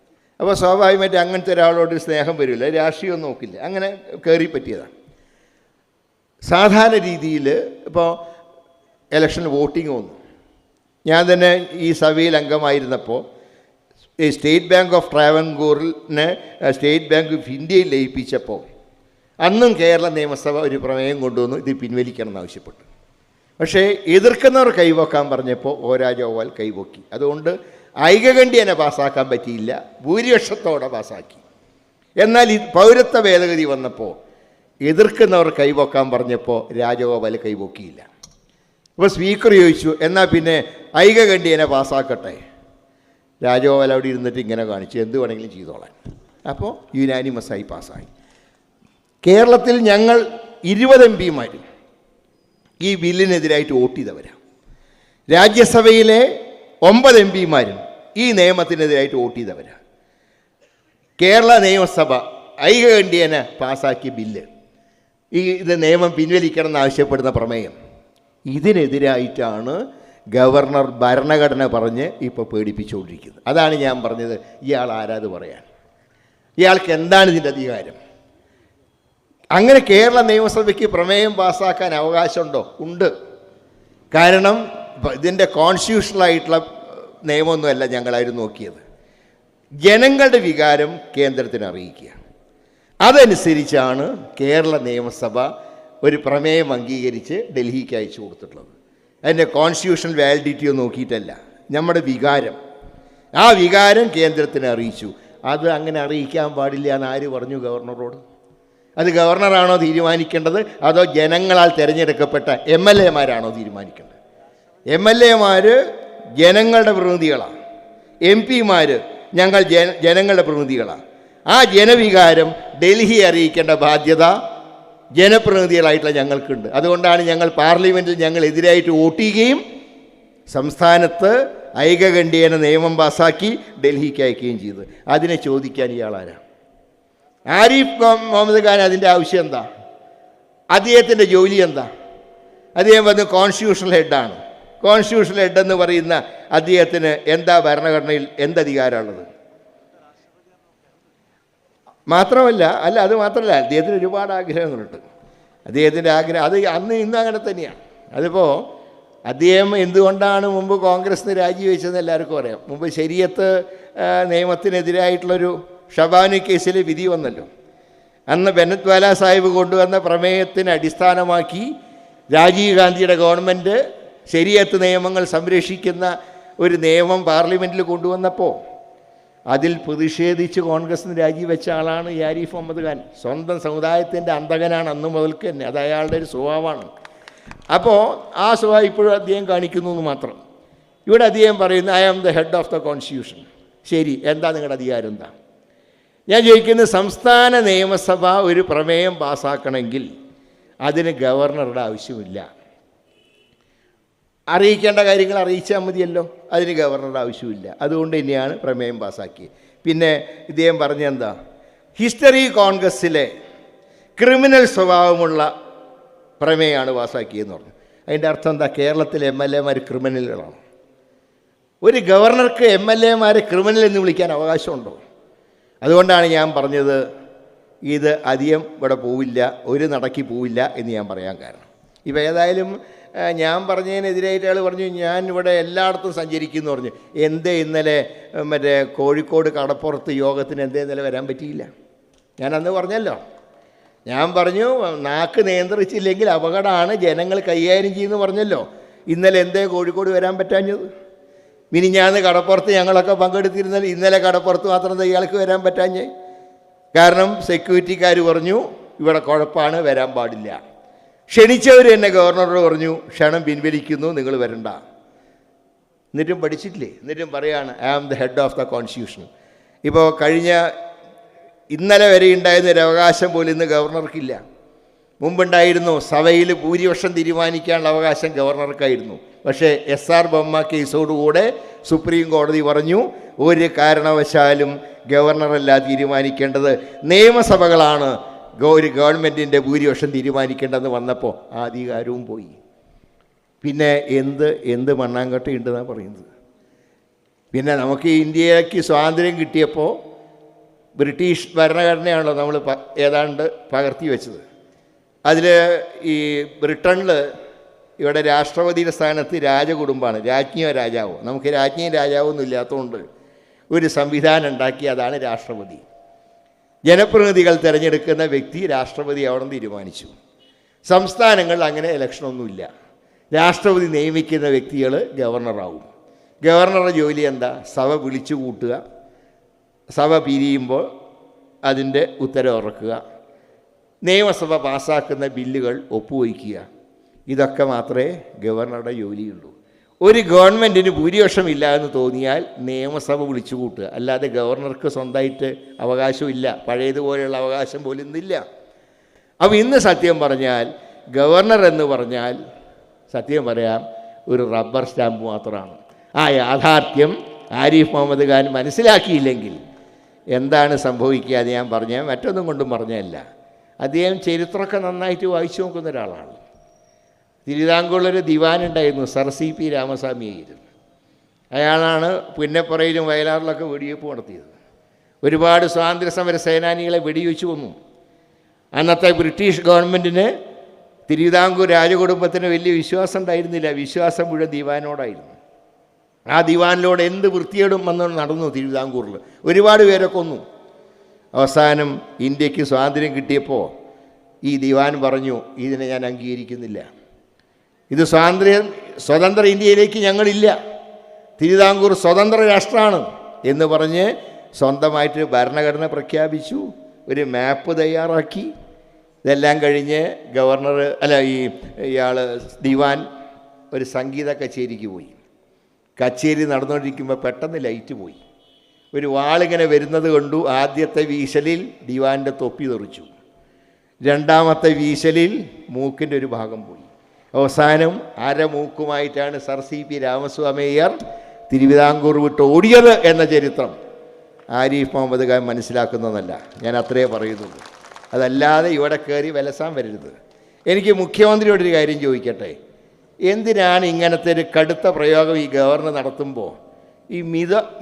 അപ്പോൾ സ്വാഭാവികമായിട്ട് അങ്ങനത്തെ ഒരാളോട് സ്നേഹം വരില്ല, രാഷ്ട്രീയം നോക്കില്ല, അങ്ങനെ കയറി പറ്റിയതാണ്. സാധാരണ രീതിയിൽ ഇപ്പോൾ ഇലക്ഷനിൽ വോട്ടിംഗ് വന്നു. ഞാൻ തന്നെ ഈ സഭയിൽ അംഗമായിരുന്നപ്പോൾ ഈ സ്റ്റേറ്റ് ബാങ്ക് ഓഫ് ട്രാവൻകൂറിനെ സ്റ്റേറ്റ് ബാങ്ക് ഓഫ് ഇന്ത്യയിൽ ലയിപ്പിച്ചപ്പോൾ അന്നും കേരള നിയമസഭ ഒരു പ്രമേയം കൊണ്ടുവന്നു, ഇത് പിൻവലിക്കണം എന്നാവശ്യപ്പെട്ടു. പക്ഷേ എതിർക്കുന്നവർ കൈവക്കാൻ പറഞ്ഞപ്പോൾ രാജഗോപാൽ കൈവക്കി. അതുകൊണ്ട് ഐകകണ്ഠ്യേന പാസ്സാക്കാൻ പറ്റിയില്ല, ഭൂരിപക്ഷത്തോടെ പാസ്സാക്കി. എന്നാൽ ഈ പൗരത്വ ഭേദഗതി വന്നപ്പോൾ എതിർക്കുന്നവർ കൈവക്കാൻ പറഞ്ഞപ്പോൾ രാജഗോപാൽ കൈവക്കിയില്ല. അപ്പോൾ സ്പീക്കർ ചോദിച്ചു, എന്നാൽ പിന്നെ ഐകകണ്ഠ്യേന പാസ്സാക്കട്ടെ. രാജഗോപാൽ അവിടെ ഇരുന്നിട്ട് ഇങ്ങനെ കാണിച്ചു, എന്ത് വേണമെങ്കിലും ചെയ്തോളാൻ. അപ്പോൾ യുനാനിമസായി പാസ്സായി. കേരളത്തിൽ ഞങ്ങൾ 20 MP-മാർ ഈ ബില്ലിനെതിരായിട്ട് വോട്ട് ചെയ്തവരാണ്. രാജ്യസഭയിലെ 9 MP-മാരും ഈ നിയമത്തിനെതിരായിട്ട് വോട്ട് ചെയ്തവരാണ്. കേരള നിയമസഭ ഐകകണ്ഠ്യേന പാസ്സാക്കിയ ബില്ല്, ഇത് നിയമം പിൻവലിക്കണം എന്നാവശ്യപ്പെടുന്ന പ്രമേയം, ഇതിനെതിരായിട്ടാണ് ഗവർണർ ഭരണഘടന പറഞ്ഞ് ഇപ്പോൾ പേടിപ്പിച്ചുകൊണ്ടിരിക്കുന്നത്. അതാണ് ഞാൻ പറഞ്ഞത്, ഇയാൾ ആരാത് പറയാൻ, ഇയാൾക്ക് എന്താണ് ഇതിൻ്റെ അധികാരം? അങ്ങനെ കേരള നിയമസഭയ്ക്ക് പ്രമേയം പാസ്സാക്കാൻ അവകാശമുണ്ടോ? ഉണ്ട്. കാരണം ഇതിൻ്റെ കോൺസ്റ്റിറ്റ്യൂഷണലായിട്ടുള്ള നിയമമൊന്നുമല്ല ഞങ്ങളായിരുന്നു നോക്കിയത്. ജനങ്ങളുടെ വികാരം കേന്ദ്രത്തിന് അറിയിക്കുക. അതനുസരിച്ചാണ് കേരള നിയമസഭ ഒരു പ്രമേയം അംഗീകരിച്ച് ഡൽഹിക്ക് അയച്ചു കൊടുത്തിട്ടുള്ളത്. അതിൻ്റെ കോൺസ്റ്റിറ്റ്യൂഷണൽ വാലിഡിറ്റിയോ നോക്കിയിട്ടല്ല, നമ്മുടെ വികാരം, ആ വികാരം കേന്ദ്രത്തിന് അറിയിച്ചു. അത് അങ്ങനെ അറിയിക്കാൻ പാടില്ല എന്ന് ആര് പറഞ്ഞു ഗവർണറോട്? അത് ഗവർണറാണോ തീരുമാനിക്കേണ്ടത്, അതോ ജനങ്ങളാൽ തിരഞ്ഞെടുക്കപ്പെട്ട MLA-മാരാണോ തീരുമാനിക്കേണ്ടത്? MLA-മാർ ജനങ്ങളുടെ പ്രതിനിധികളാണ്, MP-മാർ ഞങ്ങൾ ജനങ്ങളുടെ പ്രതിനിധികളാണ്. ആ ജനവികാരം ഡൽഹി അറിയിക്കേണ്ട ബാധ്യത ജനപ്രതിനിധികളായിട്ടുള്ള ഞങ്ങൾക്കുണ്ട്. അതുകൊണ്ടാണ് ഞങ്ങൾ പാർലമെൻറ്റിൽ ഞങ്ങൾ എതിരായിട്ട് വോട്ട് ചെയ്യുകയും സംസ്ഥാനത്ത് ഐകകണ്ഠ്യേന നിയമം പാസ്സാക്കി ഡൽഹിക്ക് അയക്കുകയും ചെയ്തത്. അതിനെ ചോദിക്കാൻ ഇയാളാരാ? ആരിഫ് മുഹമ്മദ് ഖാൻ അതിൻ്റെ ആവശ്യം എന്താ? അദ്ദേഹത്തിൻ്റെ ജോലി എന്താ? അദ്ദേഹം വന്ന് കോൺസ്റ്റിറ്റ്യൂഷണൽ ഹെഡാണ്. കോൺസ്റ്റിറ്റ്യൂഷണൽ ഹെഡ് എന്ന് പറയുന്ന അദ്ദേഹത്തിന് എന്താ ഭരണഘടനയിൽ എന്തധികാരമുള്ളത്? മാത്രമല്ല അത് മാത്രമല്ല, അദ്ദേഹത്തിന് ഒരുപാട് ആഗ്രഹങ്ങളുണ്ട്. അദ്ദേഹത്തിൻ്റെ ആഗ്രഹം അത് അന്ന് ഇന്നും അങ്ങനെ തന്നെയാണ്. അതിപ്പോൾ അദ്ദേഹം എന്തുകൊണ്ടാണ് മുമ്പ് കോൺഗ്രസ്സിന് രാജിവെച്ചതെന്ന് എല്ലാവർക്കും അറിയാം. മുമ്പ് ശരീഅത്ത് നിയമത്തിനെതിരായിട്ടുള്ളൊരു ഷബാനി കേസിൽ വിധി വന്നല്ലോ. അന്ന് ബെനറ്റ് വാല സാഹിബ് കൊണ്ടുവന്ന പ്രമേയത്തിന് അടിസ്ഥാനമാക്കി രാജീവ് ഗാന്ധിയുടെ ഗവൺമെൻറ് ശരീഅത്ത് നിയമങ്ങൾ സംരക്ഷിക്കുന്ന ഒരു നിയമം പാർലമെൻറ്റിൽ കൊണ്ടുവന്നപ്പോൾ അതിൽ പ്രതിഷേധിച്ച് കോൺഗ്രസ്സിന് രാജിവെച്ച ആളാണ് ആരിഫ് മുഹമ്മദ് ഖാൻ. സ്വന്തം സമുദായത്തിൻ്റെ അന്തകനാണ് അന്ന് മുതൽക്ക് തന്നെ. അത് അയാളുടെ ഒരു സ്വഭാവമാണ്. അപ്പോൾ ആ സ്വഭാവം ഇപ്പോഴും അദ്ദേഹം കാണിക്കുന്നു എന്ന് മാത്രം. ഇവിടെ അദ്ദേഹം പറയുന്നു I am the head of the constitution. ശരി, എന്താ നിങ്ങളുടെ അധികാരം എന്താ? ഞാൻ ചോദിക്കുന്നത്, സംസ്ഥാന നിയമസഭ ഒരു പ്രമേയം പാസ്സാക്കണമെങ്കിൽ അതിന് ഗവർണറുടെ ആവശ്യമില്ല. അറിയിക്കേണ്ട കാര്യങ്ങൾ അറിയിച്ചാൽ മതിയല്ലോ, അതിന് ഗവർണറുടെ ആവശ്യമില്ല. അതുകൊണ്ട് തന്നെയാണ് പ്രമേയം പാസ്സാക്കിയത്. പിന്നെ ഇദ്ദേഹം പറഞ്ഞെന്താ, ഹിസ്റ്ററി കോൺഗ്രസ്സിലെ ക്രിമിനൽ സ്വഭാവമുള്ള പ്രമേയമാണ് പാസ്സാക്കിയതെന്ന് പറഞ്ഞു. അതിൻ്റെ അർത്ഥം എന്താ? കേരളത്തിലെ MLA-മാർ ക്രിമിനലുകളാണ്. ഒരു ഗവർണർക്ക് MLA-മാരെ ക്രിമിനൽ എന്ന് വിളിക്കാൻ അവകാശമുണ്ടോ? അതുകൊണ്ടാണ് ഞാൻ പറഞ്ഞത് ഇത് അധികം ഇവിടെ പോവില്ല, ഒരു നടക്കി പോവില്ല എന്ന് ഞാൻ പറയാൻ കാരണം. ഇപ്പോൾ ഏതായാലും ഞാൻ പറഞ്ഞതിനെതിരായിട്ട് അയാൾ പറഞ്ഞു ഞാൻ ഇവിടെ എല്ലായിടത്തും സഞ്ചരിക്കുമെന്ന് പറഞ്ഞു. എന്തേ ഇന്നലെ മറ്റേ കോഴിക്കോട് കടപ്പുറത്ത് യോഗത്തിന് എന്തേ ഇന്നലെ വരാൻ പറ്റിയില്ല? ഞാൻ അന്ന് പറഞ്ഞല്ലോ, ഞാൻ പറഞ്ഞു നാക്ക് നിയന്ത്രിച്ചില്ലെങ്കിൽ അപകടമാണ്, ജനങ്ങൾ കൈകാര്യം ചെയ്യുമെന്ന് പറഞ്ഞല്ലോ. ഇന്നലെ എന്തേ കോഴിക്കോട് വരാൻ പറ്റാഞ്ഞത്? മിനിഞ്ഞാന്ന് കടപ്പുറത്ത് ഞങ്ങളൊക്കെ പങ്കെടുത്തിരുന്നാൽ ഇന്നലെ കടപ്പുറത്ത് മാത്രം ഇയാൾക്ക് വരാൻ പറ്റാഞ്ഞേ? കാരണം സെക്യൂരിറ്റിക്കാർ പറഞ്ഞു ഇവിടെ കുഴപ്പമാണ്, വരാൻ പാടില്ല. ക്ഷണിച്ചവർ എന്നെ ഗവർണറോട് പറഞ്ഞു ക്ഷണം പിൻവലിക്കുന്നു, നിങ്ങൾ വരണ്ട. എന്നിട്ടും പഠിച്ചിട്ടില്ലേ? എന്നിട്ടും പറയാണ് I am the head of the constitution. ഇപ്പോൾ ഇന്നലെ വരെ ഉണ്ടായിരുന്ന ഒരു അവകാശം പോലും ഇന്ന് ഗവർണർക്കില്ല. മുമ്പുണ്ടായിരുന്നു, സഭയിൽ ഭൂരിപക്ഷം തീരുമാനിക്കാനുള്ള അവകാശം ഗവർണർക്കായിരുന്നു. പക്ഷേ SR ബൊമ്മ കേസോടുകൂടെ സുപ്രീം കോടതി പറഞ്ഞു ഒരു കാരണവശാലും ഗവർണറല്ല തീരുമാനിക്കേണ്ടത്, നിയമസഭകളാണ് ഒരു ഗവൺമെൻറ്റിൻ്റെ ഭൂരിപക്ഷം തീരുമാനിക്കേണ്ടതെന്ന് വന്നപ്പോൾ ആ അധികാരവും പോയി. പിന്നെ എന്ത് മണ്ണാങ്കട്ടയുണ്ടെന്നാണ് പറയുന്നത്. പിന്നെ നമുക്ക് ഇന്ത്യക്ക് സ്വാതന്ത്ര്യം കിട്ടിയപ്പോൾ ബ്രിട്ടീഷ് ഭരണഘടനയാണല്ലോ നമ്മൾ ഏതാണ്ട് പകർത്തി വെച്ചത്. അതിൽ ഈ ബ്രിട്ടനിൽ ഇവിടെ രാഷ്ട്രപതിയുടെ സ്ഥാനത്ത് രാജകുടുംബമാണ്, രാജ്ഞിയോ രാജാവോ. നമുക്ക് രാജ്ഞിയും രാജാവൊന്നും ഇല്ലാത്തതുകൊണ്ട് ഒരു സംവിധാനം ഉണ്ടാക്കി, അതാണ് രാഷ്ട്രപതി. ജനപ്രതിനിധികൾ തിരഞ്ഞെടുക്കുന്ന വ്യക്തി രാഷ്ട്രപതി അവിടെ തീരുമാനിച്ചു. സംസ്ഥാനങ്ങളിൽ അങ്ങനെ ഇലക്ഷനൊന്നുമില്ല. രാഷ്ട്രപതി നിയമിക്കുന്ന വ്യക്തികൾ ഗവർണറാവും. ഗവർണറുടെ ജോലി എന്താ? സഭ വിളിച്ചു കൂട്ടുക, സഭ പിരിയുമ്പോൾ അതിൻ്റെ ഉത്തരവിറക്കുക, നിയമസഭ പാസ്സാക്കുന്ന ബില്ലുകൾ ഒപ്പുവയ്ക്കുക. ഇതൊക്കെ മാത്രമേ ഗവർണറുടെ ജോലിയുള്ളൂ. ഒരു ഗവൺമെൻറ്റിന് ഭൂരിപക്ഷമില്ല എന്ന് തോന്നിയാൽ നിയമസഭ വിളിച്ചു കൂട്ടുക, അല്ലാതെ ഗവർണർക്ക് സ്വന്തമായിട്ട് അവകാശമില്ല. പഴയതുപോലെയുള്ള അവകാശം പോലും ഇന്നില്ല. അപ്പോൾ ഇന്ന് സത്യം പറഞ്ഞാൽ ഗവർണർ എന്ന് പറഞ്ഞാൽ സത്യം പറയാം ഒരു റബ്ബർ സ്റ്റാമ്പ് മാത്രമാണ്. ആ യാഥാർത്ഥ്യം ആരിഫ് മുഹമ്മദ് ഖാൻ മനസ്സിലാക്കിയില്ലെങ്കിൽ എന്താണ് സംഭവിക്കുക എന്ന് ഞാൻ പറഞ്ഞാൽ മറ്റൊന്നും കൊണ്ടും പറഞ്ഞതല്ല. അദ്ദേഹം ചരിത്രമൊക്കെ നന്നായിട്ട് വായിച്ചു നോക്കുന്ന ഒരാളാണ്. തിരുവിതാംകൂറിലൊരു ദിവാനുണ്ടായിരുന്നു, സർ CP രാമസ്വാമിയായിരുന്നു. അയാളാണ് പുന്നപ്പുറയിലും വയലാറിലൊക്കെ വെടിവെപ്പ് നടത്തിയത്. ഒരുപാട് സ്വാതന്ത്ര്യ സമര സേനാനികളെ വെടിവെച്ചു കൊന്നു. അന്നത്തെ ബ്രിട്ടീഷ് ഗവൺമെൻറ്റിന് തിരുവിതാംകൂർ രാജകുടുംബത്തിന് വലിയ വിശ്വാസം ഉണ്ടായിരുന്നില്ല. വിശ്വാസം മുഴുവൻ ദിവാനോടായിരുന്നു. ആ ദിവാനിലൂടെ എന്ത് വൃത്തികേടും വന്ന് നടന്നു തിരുവിതാംകൂറിൽ. ഒരുപാട് പേരെ കൊന്നു. അവസാനം ഇന്ത്യക്ക് സ്വാതന്ത്ര്യം കിട്ടിയപ്പോൾ ഈ ദിവാൻ പറഞ്ഞു, ഇതിനെ ഞാൻ അംഗീകരിക്കുന്നില്ല, ഇത് സ്വതന്ത്ര ഇന്ത്യയിലേക്ക് ഞങ്ങളില്ല, തിരുവിതാംകൂർ സ്വതന്ത്ര രാഷ്ട്രമാണ് എന്ന് പറഞ്ഞ് സ്വന്തമായിട്ട് ഭരണഘടന പ്രഖ്യാപിച്ചു, ഒരു മാപ്പ് തയ്യാറാക്കി. ഇതെല്ലാം കഴിഞ്ഞ് ഗവർണർ ഇയാൾ ദിവാൻ ഒരു സംഗീത കച്ചേരിക്ക് പോയി. കച്ചേരി നടന്നുകൊണ്ടിരിക്കുമ്പോൾ പെട്ടെന്ന് ലൈറ്റ് പോയി. ഒരു വാളിങ്ങനെ വരുന്നത് കണ്ടു. ആദ്യത്തെ വീശലിൽ ദിവാൻ്റെ തൊപ്പി തെറിച്ചു. രണ്ടാമത്തെ വീശലിൽ മൂക്കിൻ്റെ ഒരു ഭാഗം പോയി. അവസാനം അരമൂക്കുമായിട്ടാണ് സർ CP രാമസ്വാമിയർ തിരുവിതാംകൂർ വിട്ട് ഓടിയത് എന്ന ചരിത്രം ആരിഫ് മുഹമ്മദ് ഖാൻ മനസ്സിലാക്കുന്നതല്ല. ഞാൻ അത്രേ പറയുന്നുള്ളൂ. അതല്ലാതെ ഇവിടെ കയറി വിലസാൻ വരരുത്. എനിക്ക് മുഖ്യമന്ത്രിയോടൊരു കാര്യം ചോദിക്കട്ടെ. എന്തിനാണ് ഇങ്ങനത്തെ ഒരു കടുത്ത പ്രയോഗം ഈ ഗവർണർ നടത്തുമ്പോൾ ഈ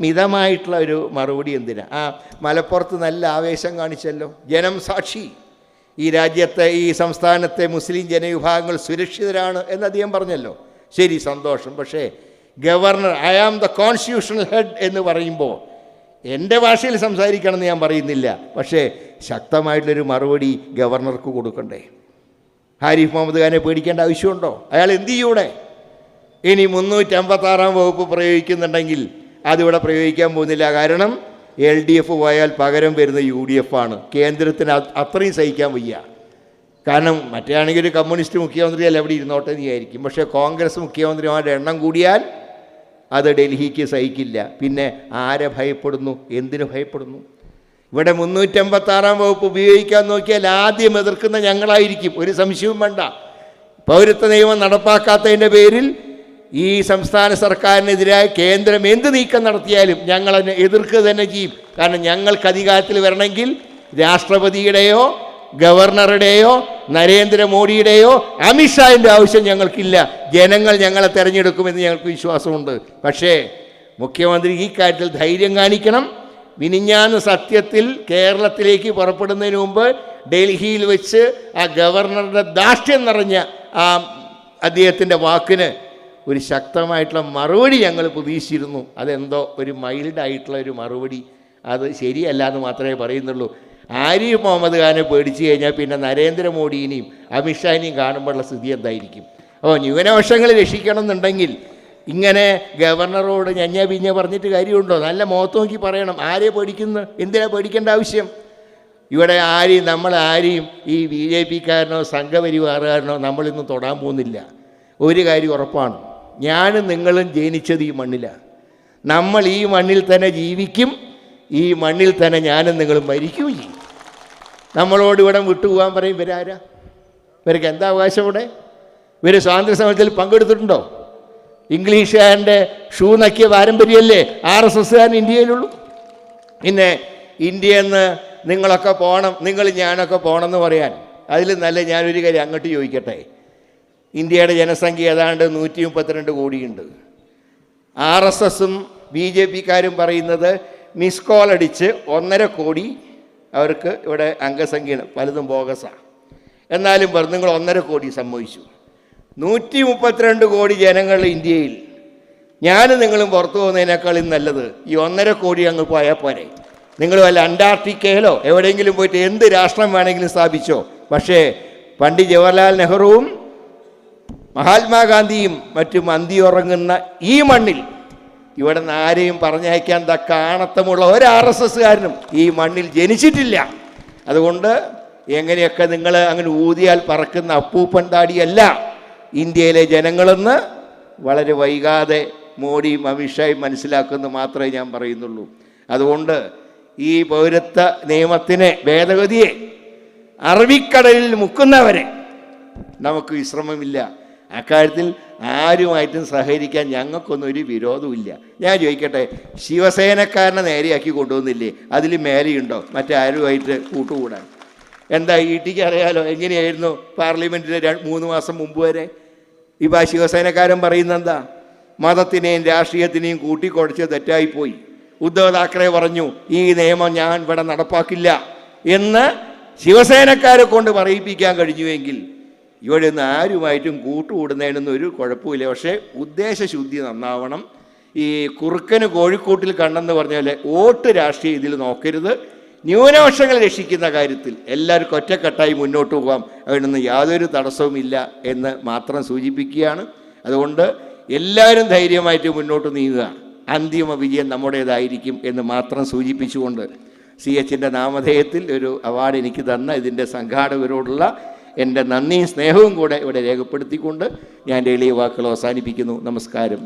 മിതമായിട്ടുള്ള ഒരു മറുപടി എന്തിനാ? മലപ്പുറത്ത് നല്ല ആവേശം കാണിച്ചല്ലോ, ജനം സാക്ഷി, ഈ രാജ്യത്തെ ഈ സംസ്ഥാനത്തെ മുസ്ലിം ജനവിഭാഗങ്ങൾ സുരക്ഷിതരാണ് എന്ന് അദ്ദേഹം പറഞ്ഞല്ലോ. ശരി, സന്തോഷം. പക്ഷേ governor I am the constitutional head എന്ന് പറയുമ്പോൾ എൻ്റെ ഭാഷയിൽ സംസാരിക്കണമെന്ന് ഞാൻ പറയുന്നില്ല, പക്ഷേ ശക്തമായിട്ടുള്ളൊരു മറുപടി ഗവർണർക്ക് കൊടുക്കണ്ടേ? ആരിഫ് മുഹമ്മദ് ഖാനെ പേടിക്കേണ്ട ആവശ്യമുണ്ടോ? അയാൾ എന്ത് ചെയ്യൂടെ? ഇനി 356 വകുപ്പ് പ്രയോഗിക്കുന്നുണ്ടെങ്കിൽ അതിവിടെ പ്രയോഗിക്കാൻ പോകുന്നില്ല. കാരണം LDF പോയാൽ പകരം വരുന്ന UDF ആണ്. കേന്ദ്രത്തിന് അത്രയും സഹിക്കാൻ വയ്യ. കാരണം മറ്റേയാണെങ്കിൽ ഒരു കമ്മ്യൂണിസ്റ്റ് മുഖ്യമന്ത്രിയല്ല എവിടെ ഇരുന്നോട്ടെ എന്ന് വിചാരിക്കും. പക്ഷേ കോൺഗ്രസ് മുഖ്യമന്ത്രിമാരുടെ എണ്ണം കൂടിയാൽ അത് ഡൽഹിക്ക് സഹിക്കില്ല. പിന്നെ ആരെ ഭയപ്പെടുന്നു? എന്തിനു ഭയപ്പെടുന്നു? ഇവിടെ 356 വകുപ്പ് ഉപയോഗിക്കാൻ നോക്കിയാൽ ആദ്യം എതിർക്കുന്ന ഞങ്ങളായിരിക്കും, ഒരു സംശയവും വേണ്ട. പൗരത്വ നിയമം നടപ്പാക്കാത്തതിൻ്റെ പേരിൽ ഈ സംസ്ഥാന സർക്കാരിനെതിരായ കേന്ദ്രം എന്ത് നീക്കം നടത്തിയാലും ഞങ്ങളതിനെ എതിർക്കുക തന്നെ ചെയ്യും. കാരണം ഞങ്ങൾക്ക് അധികാരത്തിൽ വരണമെങ്കിൽ രാഷ്ട്രപതിയുടെയോ ഗവർണറുടെയോ നരേന്ദ്രമോദിയുടെയോ അമിത്ഷാവിൻ്റെ ആവശ്യം ഞങ്ങൾക്കില്ല. ജനങ്ങൾ ഞങ്ങളെ തിരഞ്ഞെടുക്കുമെന്ന് ഞങ്ങൾക്ക് വിശ്വാസമുണ്ട്. പക്ഷേ മുഖ്യമന്ത്രി ഈ കാര്യത്തിൽ ധൈര്യം കാണിക്കണം. വിനിഞ്ഞാന്ന് സത്യത്തിൽ കേരളത്തിലേക്ക് പുറപ്പെടുന്നതിന് മുമ്പ് ഡൽഹിയിൽ വെച്ച് ആ ഗവർണറുടെ ധാർഷ്ട്യം നിറഞ്ഞ ആ അദ്ദേഹത്തിൻ്റെ വാക്കിന് ഒരു ശക്തമായിട്ടുള്ള മറുപടി ഞങ്ങൾ പ്രതീക്ഷിച്ചിരുന്നു. അതെന്തോ ഒരു മൈൽഡായിട്ടുള്ള ഒരു മറുപടി, അത് ശരിയല്ല എന്ന് മാത്രമേ പറയുന്നുള്ളൂ. ആരിഫ് മുഹമ്മദ് ഖാനെ പേടിച്ചു കഴിഞ്ഞാൽ പിന്നെ നരേന്ദ്രമോദിനെയും അമിത്ഷാനെയും കാണുമ്പോഴുള്ള സ്ഥിതി എന്തായിരിക്കും? അപ്പോൾ ന്യൂനപക്ഷങ്ങൾ രക്ഷിക്കണം എന്നുണ്ടെങ്കിൽ ഇങ്ങനെ ഗവർണറോട് പിഞ്ഞ പറഞ്ഞിട്ട് കാര്യമുണ്ടോ? നല്ല മുഖത്ത് നോക്കി പറയണം. ആരെ പേടിക്കുന്നു? എന്തിനാ പേടിക്കേണ്ട ആവശ്യം? ഇവിടെ നമ്മളാരെയും ഈ BJPക്കാരനോ സംഘപരിവാറുകാരനോ നമ്മളിന്ന് തൊടാൻ പോകുന്നില്ല. ഒരു കാര്യം ഉറപ്പാണ്, ഞാനും നിങ്ങളും ജനിച്ചത് ഈ മണ്ണിലാണ്. നമ്മൾ ഈ മണ്ണിൽ തന്നെ ജീവിക്കും, ഈ മണ്ണിൽ തന്നെ ഞാനും നിങ്ങളും മരിക്കുകയും ചെയ്യും. നമ്മളോട് ഇവിടെ വിട്ടുപോകാൻ പറയും. ഇവരാരാ? ഇവർക്ക് എന്താ അവകാശം? ഇവിടെ ഇവർ സ്വാതന്ത്ര്യ സമരത്തിൽ പങ്കെടുത്തിട്ടുണ്ടോ? ഇംഗ്ലീഷുകാരൻ്റെ ഷൂ നക്കിയ പാരമ്പര്യമല്ലേ RSSകാരൻ ഇന്ത്യയിലുള്ളൂ. പിന്നെ ഇന്ത്യയിൽ നിന്ന് നിങ്ങളൊക്കെ പോകണം, ഞാനൊക്കെ പോകണം എന്ന് പറയാൻ അതിൽ നല്ല ഞാനൊരു കാര്യം അങ്ങോട്ട് ചോദിക്കട്ടെ. ഇന്ത്യയുടെ ജനസംഖ്യ ഏതാണ്ട് 132 കോടിയുണ്ട്. RSSും BJPക്കാരും പറയുന്നത് മിസ് കോൾ അടിച്ച് 1.5 കോടി അവർക്ക് ഇവിടെ അംഗസംഖ്യയാണ്, പലതും ബോഗസാണ്. എന്നാലും നിങ്ങൾ 1.5 കോടി സമ്മതിച്ചു. 132 കോടി ജനങ്ങൾ ഇന്ത്യയിൽ. ഞാനും നിങ്ങളും പുറത്തു പോകുന്നതിനേക്കാളും നല്ലത് ഈ 1.5 കോടി അങ്ങ് പോയാൽ പോരെ. നിങ്ങൾ വല്ല അന്റാർട്ടിക്കയിലോ എവിടെയെങ്കിലും പോയിട്ട് എന്ത് രാഷ്ട്രം വേണമെങ്കിലും സ്ഥാപിച്ചോ. പക്ഷേ പണ്ഡിറ്റ് ജവഹർലാൽ നെഹ്റുവും മഹാത്മാഗാന്ധിയും മറ്റും അന്തിയുറങ്ങുന്ന ഈ മണ്ണിൽ ഇവിടെ നിന്ന് ആരെയും പറഞ്ഞയക്കാൻ കാണത്തമുള്ള ഒരു RSSകാരനും ഈ മണ്ണിൽ ജനിച്ചിട്ടില്ല. അതുകൊണ്ട് എങ്ങനെയൊക്കെ നിങ്ങൾ അങ്ങനെ ഊതിയാൽ പറക്കുന്ന അപ്പൂപ്പൻ താടിയല്ല ഇന്ത്യയിലെ ജനങ്ങളെന്ന് വളരെ വൈകാതെ മോഡിയും അമിത്ഷായും മനസ്സിലാക്കുമെന്ന് മാത്രമേ ഞാൻ പറയുന്നുള്ളൂ. അതുകൊണ്ട് ഈ പൗരത്വ നിയമത്തിനെ ഭേദഗതിയെ അറബിക്കടലിൽ മുക്കുന്നവരെ നമുക്ക് വിശ്രമമില്ല. അക്കാര്യത്തിൽ ആരുമായിട്ടും സഹകരിക്കാൻ ഞങ്ങൾക്കൊന്നും ഒരു വിരോധമില്ല. ഞാൻ ചോദിക്കട്ടെ, ശിവസേനക്കാരനെ നേരെയാക്കി കൊണ്ടുവന്നില്ലേ? അതിൽ മേലെയുണ്ടോ മറ്റാരുമായിട്ട് കൂട്ടുകൂടാൻ? എന്താ ഈട്ടിക്ക് അറിയാലോ എങ്ങനെയായിരുന്നു പാർലമെൻറ്റിൽ 3 മാസം മുമ്പ് വരെ. ഇപ്പോൾ ആ ശിവസേനക്കാരൻ പറയുന്നത് എന്താ? മതത്തിനെയും രാഷ്ട്രീയത്തിനെയും കൂട്ടിക്കുഴച്ച് തെറ്റായിപ്പോയി. ഉദ്ധവ് താക്കറെ പറഞ്ഞു ഈ നിയമം ഞാൻ ഇവിടെ നടപ്പാക്കില്ല എന്ന് ശിവസേനക്കാരെ കൊണ്ട് പറയിപ്പിക്കാൻ കഴിഞ്ഞുവെങ്കിൽ ഇവിടെ നിന്ന് ആരുമായിട്ടും കൂട്ടുകൂടുന്നതിനൊന്നും ഒരു കുഴപ്പമില്ല. പക്ഷേ ഉദ്ദേശശുദ്ധി നന്നാവണം. ഈ കുറുക്കന് കോഴിക്കോട്ടിൽ കണ്ണെന്ന് പറഞ്ഞാൽ വോട്ട് രാഷ്ട്രീയം ഇതിൽ നോക്കരുത്. ന്യൂനപക്ഷങ്ങളെ രക്ഷിക്കുന്ന കാര്യത്തിൽ എല്ലാവർക്കും ഒറ്റക്കെട്ടായി മുന്നോട്ട് പോകാം, അതിനൊന്നും യാതൊരു തടസ്സവുമില്ല എന്ന് മാത്രം സൂചിപ്പിക്കുകയാണ്. അതുകൊണ്ട് എല്ലാവരും ധൈര്യമായിട്ട് മുന്നോട്ട് നീങ്ങുകയാണ്. അന്തിമ വിജയം നമ്മുടേതായിരിക്കും എന്ന് മാത്രം സൂചിപ്പിച്ചുകൊണ്ട് CHൻ്റെ നാമധേയത്തിൽ ഒരു അവാർഡ് എനിക്ക് തന്ന ഇതിൻ്റെ സംഘാടകരോടുള്ള എൻ്റെ നന്ദിയും സ്നേഹവും കൂടെ ഇവിടെ രേഖപ്പെടുത്തിക്കൊണ്ട് ഞാൻ എളിയ വാക്കുകൾ അവസാനിപ്പിക്കുന്നു. നമസ്കാരം.